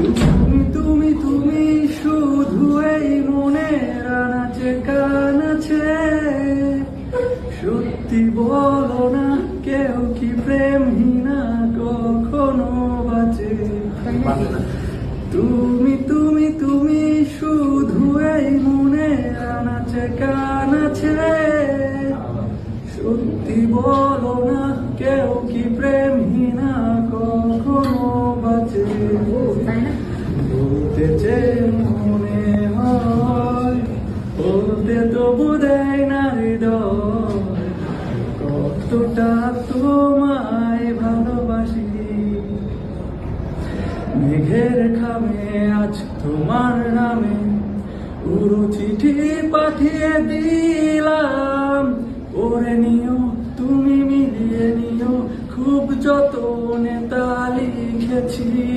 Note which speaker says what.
Speaker 1: তুমি তুমি তুমি শুধু এই মনের আনাচে কানাচে, সত্যি বলো না কেউ কি প্রেমহীনা কখনো বাঁচে? তুমি তুমি তুমি শুধু এই মনের আনাচে কানাচে, সত্যি বলো না কেউ কি প্রেমহীনা কখনো বাঁচে? বলতে যে মনে হয়, বলতে তবু দেয় না হৃদয়, কতটা তোমায় ভালোবাসি। মেঘের খামে আজ তোমার নামে পুরো চিঠি পাঠিয়ে দিলাম, পড়ে নিও তুমি মিলিয়ে নিও, খুব যতনে তা লিখেছিলাম।